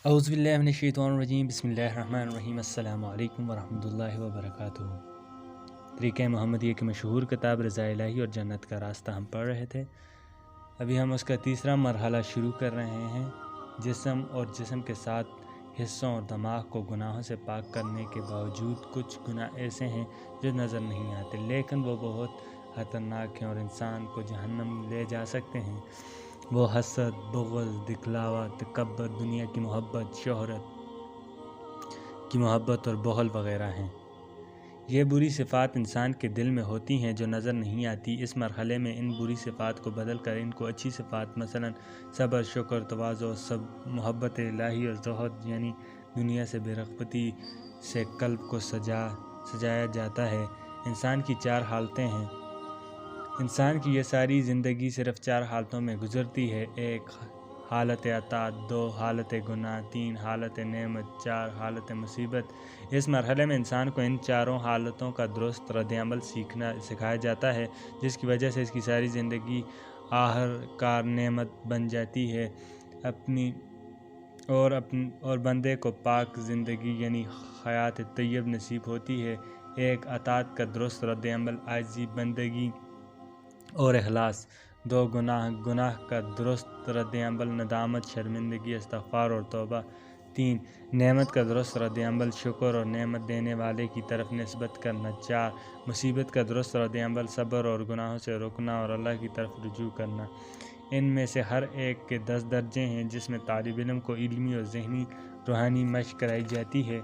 اعوذ باللہ من الشیطان الرجیم بسم اللہ الرحمن الرحیم السلام علیکم ورحمۃ اللہ وبرکاتہ۔ طریقہ محمدیہ کی مشہور کتاب رضا الہی اور جنت کا راستہ ہم پڑھ رہے تھے۔ ابھی ہم اس کا تیسرا مرحلہ شروع کر رہے ہیں۔ جسم اور جسم کے ساتھ حصوں اور دماغ کو گناہوں سے پاک کرنے کے باوجود کچھ گناہ ایسے ہیں جو نظر نہیں آتے لیکن وہ بہت خطرناک ہیں اور انسان کو جہنم لے جا سکتے ہیں۔ وہ حسد، بغض، دکھلاوا، تکبر، دنیا کی محبت، شہرت کی محبت اور بخل وغیرہ ہیں۔ یہ بری صفات انسان کے دل میں ہوتی ہیں جو نظر نہیں آتی۔ اس مرحلے میں ان بری صفات کو بدل کر ان کو اچھی صفات مثلا صبر، شکر، تواضع، محبت الہی اور زہد یعنی دنیا سے بے رغبتی سے قلب کو سجایا جاتا ہے۔ انسان کی چار حالتیں ہیں۔ انسان کی یہ ساری زندگی صرف چار حالتوں میں گزرتی ہے: 1 حالت اطاعت، 2 حالت گناہ، 3 حالت نعمت، 4 حالت مصیبت۔ اس مرحلے میں انسان کو ان چاروں حالتوں کا درست رد عمل سکھایا جاتا ہے جس کی وجہ سے اس کی ساری زندگی آخر کار نعمت بن جاتی ہے اور بندے کو پاک زندگی یعنی حیات طیب نصیب ہوتی ہے۔ 1 اطاعت کا درست رد عمل، عاجزی، بندگی اور اخلاص۔ 2 گناہ کا درست رد عمل، ندامت، شرمندگی، استغفار اور توبہ۔ 3 نعمت کا درست رد عمل، شکر اور نعمت دینے والے کی طرف نسبت کرنا۔ 4 مصیبت کا درست رد عمل، صبر اور گناہوں سے رکنا اور اللہ کی طرف رجوع کرنا۔ ان میں سے ہر ایک کے 10 درجے ہیں جس میں طالب علم کو علمی اور ذہنی روحانی مشق کرائی جاتی ہے۔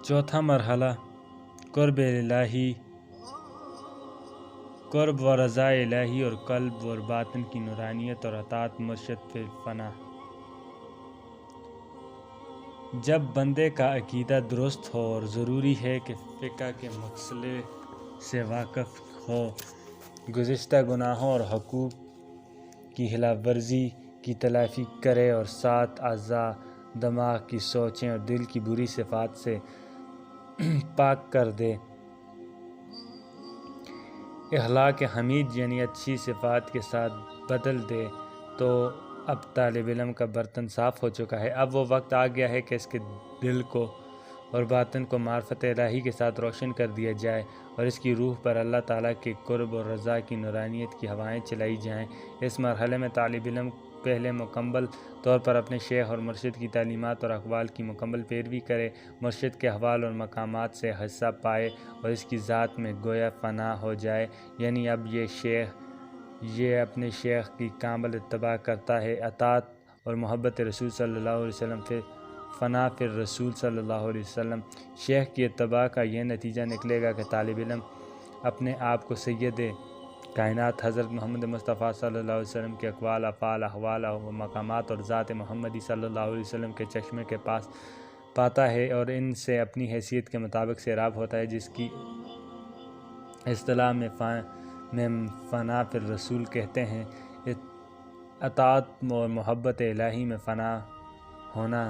چوتھا مرحلہ قرب الہی، قرب و رضا الہی اور قلب اور باطن کی نورانیت اور اطاعت مرشد پہ فنا۔ جب بندے کا عقیدہ درست ہو اور ضروری ہے کہ فقہ کے مسئلے سے واقف ہو، گزشتہ گناہوں اور حقوق کی خلاف ورزی کی تلافی کرے اور 7 اعضاء، دماغ کی سوچیں اور دل کی بری صفات سے پاک کر دے، اخلاق حمید یعنی اچھی صفات کے ساتھ بدل دے، تو اب طالب علم کا برتن صاف ہو چکا ہے۔ اب وہ وقت آ گیا ہے کہ اس کے دل کو اور باطن کو معرفت الہی کے ساتھ روشن کر دیا جائے اور اس کی روح پر اللہ تعالیٰ کے قرب اور رضا کی نورانیت کی ہوائیں چلائی جائیں۔ اس مرحلے میں طالب علم پہلے مکمل طور پر اپنے شیخ اور مرشد کی تعلیمات اور اقوال کی مکمل پیروی کرے، مرشد کے احوال اور مقامات سے حصہ پائے اور اس کی ذات میں گویا فنا ہو جائے، یعنی اب یہ اپنے شیخ کی کامل اتباع کرتا ہے۔ اطاعت اور محبت رسول صلی اللہ علیہ وسلم، پھر فنا، پھر رسول صلی اللہ علیہ وسلم۔ شیخ کی اتباع کا یہ نتیجہ نکلے گا کہ طالب علم اپنے آپ کو سید کائنات حضرت محمد مصطفیٰ صلی اللہ علیہ وسلم کے اقوال، افعال، احوال و مقامات اور ذات محمدی صلی اللہ علیہ وسلم کے چشمے کے پاس پاتا ہے اور ان سے اپنی حیثیت کے مطابق سیراب ہوتا ہے، جس کی اصطلاح میں فنا پھر رسول کہتے ہیں۔ اطاعت اور محبت الہی میں فنا ہونا: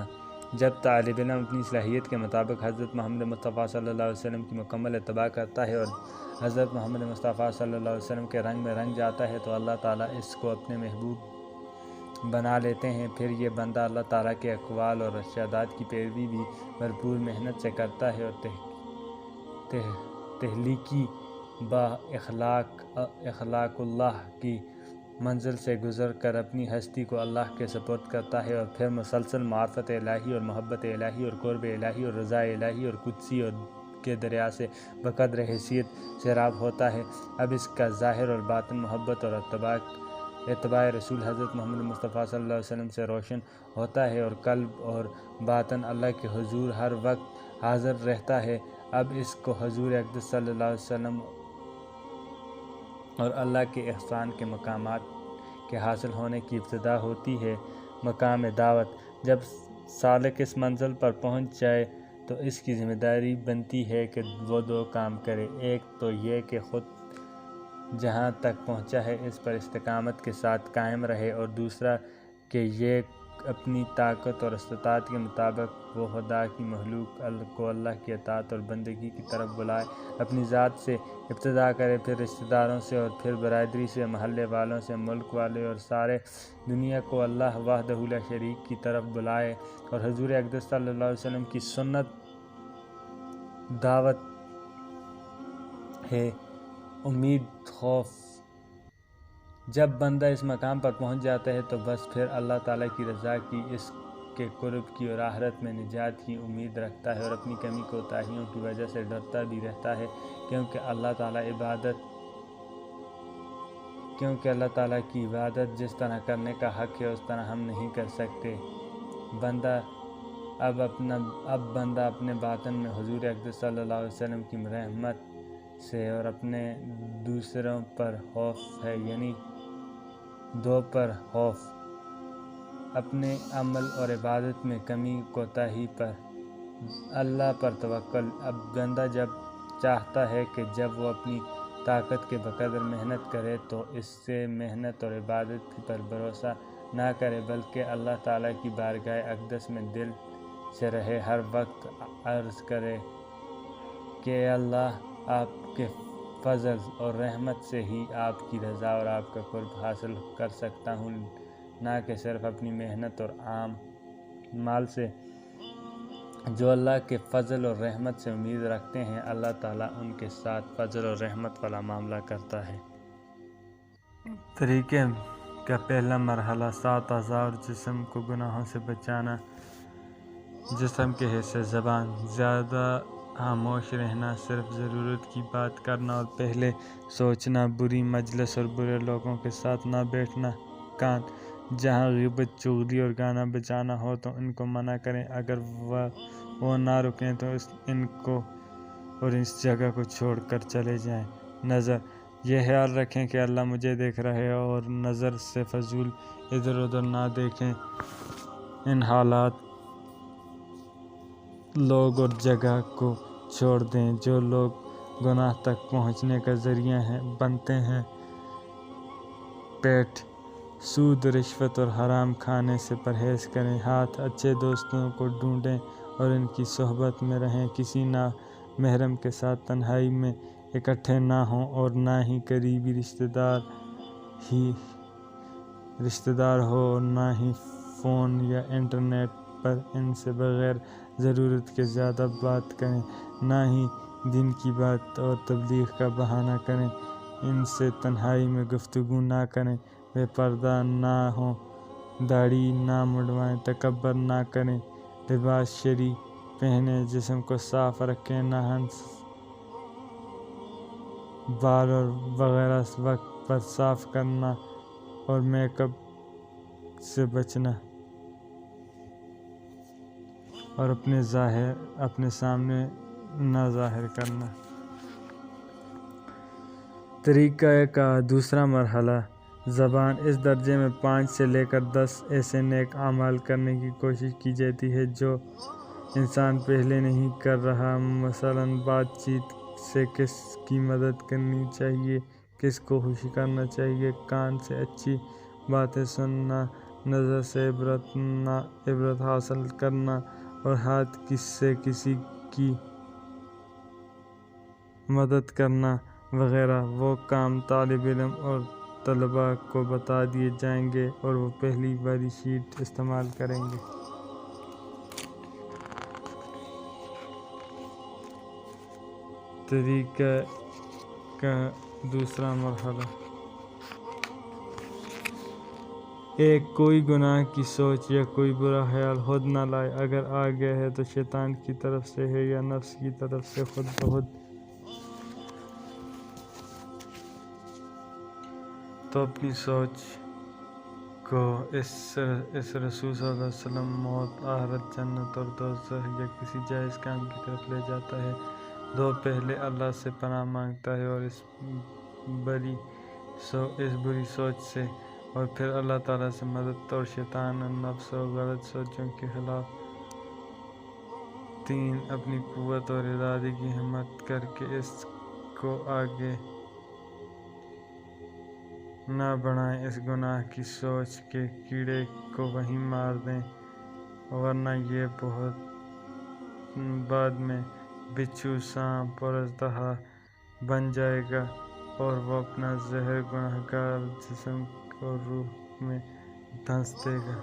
جب طالب علم اپنی صلاحیت کے مطابق حضرت محمد مصطفیٰ صلی اللہ علیہ وسلم کی مکمل اتباع کرتا ہے اور حضرت محمد مصطفیٰ صلی اللہ علیہ وسلم کے رنگ میں رنگ جاتا ہے تو اللہ تعالیٰ اس کو اپنے محبوب بنا لیتے ہیں۔ پھر یہ بندہ اللہ تعالیٰ کے اقوال اور ارشادات کی پیروی بھی بھرپور محنت سے کرتا ہے اور تخلیقی با اخلاق اللہ کی منزل سے گزر کر اپنی ہستی کو اللہ کے سپرد کرتا ہے اور پھر مسلسل معرفت الہی اور محبت الہی اور قرب الہی اور رضا الہی اور قدسی اور کے دریا سے بقدر حیثیت سیراب ہوتا ہے۔ اب اس کا ظاہر اور باطن محبت اور اتباع رسول حضرت محمد مصطفیٰ صلی اللہ علیہ وسلم سے روشن ہوتا ہے اور قلب اور باطن اللہ کے حضور ہر وقت حاضر رہتا ہے۔ اب اس کو حضور اقدس صلی اللہ علیہ وسلم اور اللہ کے احسان کے مقامات کے حاصل ہونے کی ابتدا ہوتی ہے۔ مقام دعوت: جب سالک اس منزل پر پہنچ جائے تو اس کی ذمہ داری بنتی ہے کہ وہ 2 کام کرے: ایک تو یہ کہ خود جہاں تک پہنچا ہے اس پر استقامت کے ساتھ قائم رہے اور دوسرا کہ یہ اپنی طاقت اور استطاعت کے مطابق وہ خدا کی مخلوق کو اللہ کی اطاعت اور بندگی کی طرف بلائے، اپنی ذات سے ابتدا کرے، پھر رشتہ داروں سے اور پھر برادری سے، محلے والوں سے، ملک والے اور سارے دنیا کو اللہ وحدہ لا شریک کی طرف بلائے، اور حضور اقدس صلی اللہ علیہ وسلم کی سنت دعوت ہے، امید، خوف۔ جب بندہ اس مقام پر پہنچ جاتا ہے تو بس پھر اللہ تعالیٰ کی رضا کی، اس کے قرب کی اور آخرت میں نجات کی امید رکھتا ہے، اور اپنی کمی کوتاہیوں کی وجہ سے ڈرتا بھی رہتا ہے، کیونکہ اللہ تعالیٰ کی عبادت جس طرح کرنے کا حق ہے اس طرح ہم نہیں کر سکتے۔ اب بندہ اپنے باطن میں حضور اقدس صلی اللہ علیہ وسلم کی رحمت سے اور اپنے دوسروں پر خوف ہے، یعنی دو پر خوف، اپنے عمل اور عبادت میں کمی کوتاہی پر، اللہ پر توکل۔ اب بندہ جب چاہتا ہے کہ جب وہ اپنی طاقت کے بقدر محنت کرے تو اس سے محنت اور عبادت پر بھروسہ نہ کرے، بلکہ اللہ تعالیٰ کی بارگاہ اقدس میں دل سے رہے، ہر وقت عرض کرے کہ اے اللہ، آپ کے فضل اور رحمت سے ہی آپ کی رضا اور آپ کا قرب حاصل کر سکتا ہوں، نہ کہ صرف اپنی محنت اور عام مال سے۔ جو اللہ کے فضل اور رحمت سے امید رکھتے ہیں، اللہ تعالیٰ ان کے ساتھ فضل اور رحمت والا معاملہ کرتا ہے۔ طریقے کا پہلا مرحلہ 7 اعضاء اور جسم کو گناہوں سے بچانا۔ جسم کے حصے: زبان، زیادہ خاموش رہنا، صرف ضرورت کی بات کرنا اور پہلے سوچنا، بری مجلس اور برے لوگوں کے ساتھ نہ بیٹھنا۔ کان، جہاں غیبت، چغلی اور گانا بجانا ہو تو ان کو منع کریں، اگر وہ نہ رکیں تو ان کو اور اس جگہ کو چھوڑ کر چلے جائیں۔ نظر، یہ خیال رکھیں کہ اللہ مجھے دیکھ رہا ہے اور نظر سے فضول ادھر ادھر نہ دیکھیں۔ ان حالات، لوگ اور جگہ کو چھوڑ دیں جو لوگ گناہ تک پہنچنے کا ذریعہ بنتے ہیں۔ پیٹھ، سود، رشوت اور حرام کھانے سے پرہیز کریں۔ ہاتھ، اچھے دوستوں کو ڈھونڈیں اور ان کی صحبت میں رہیں، کسی نامحرم کے ساتھ تنہائی میں اکٹھے نہ ہوں اور نہ ہی قریبی رشتہ دار ہو، اور نہ ہی فون یا انٹرنیٹ پر ان سے بغیر ضرورت کے زیادہ بات کریں، نہ ہی دین کی بات اور تبلیغ کا بہانہ کریں، ان سے تنہائی میں گفتگو نہ کریں، بے پردہ نہ ہوں، داڑھی نہ منڈوائیں، تکبر نہ کریں، لباس شرعی پہنیں، جسم کو صاف رکھیں، ناخن، بال اور وغیرہ وقت پر صاف کرنا اور میک اپ سے بچنا، اور اپنے سامنے نہ ظاہر کرنا۔ طریقہ کا دوسرا مرحلہ: زبان، اس درجے میں 5 سے لے کر 10 ایسے نیک اعمال کرنے کی کوشش کی جاتی ہے جو انسان پہلے نہیں کر رہا، مثلاً بات چیت سے کس کی مدد کرنی چاہیے، کس کو خوش کرنا چاہیے، کان سے اچھی باتیں سننا، نظر سے عبرت حاصل کرنا، اور ہاتھ سے کسی کی مدد کرنا وغیرہ۔ وہ کام طالب علم اور طلباء کو بتا دیے جائیں گے اور وہ پہلی والی شیٹ استعمال کریں گے۔ طریقہ کا دوسرا مرحلہ: کوئی گناہ کی سوچ یا کوئی برا خیال خود نہ لائے، اگر آ گیا ہے تو شیطان کی طرف سے ہے یا نفس کی طرف سے خود بخود۔ تو اپنی سوچ کو اس رسول صلی اللہ علیہ وسلم موت، آخرت، جنت اور دوزخ یا کسی جائز کام کی طرف لے جاتا ہے۔ پہلے اللہ سے پناہ مانگتا ہے اور اس بری سوچ سے، اور پھر اللہ تعالیٰ سے مدد اور شیطان اور نفس اور غلط سوچوں کے خلاف۔ 3 اپنی قوت اور ارادے کی ہمت کر کے اس کو آگے نہ بڑھائیں اس گناہ کی سوچ کہ کیڑے کو وہیں مار دیں، ورنہ یہ بہت بعد میں بچھو، سانپ اور اژدہا بن جائے گا، اور وہ اپنا زہر گناہگار جسم اور روح میں دھنس دے گا۔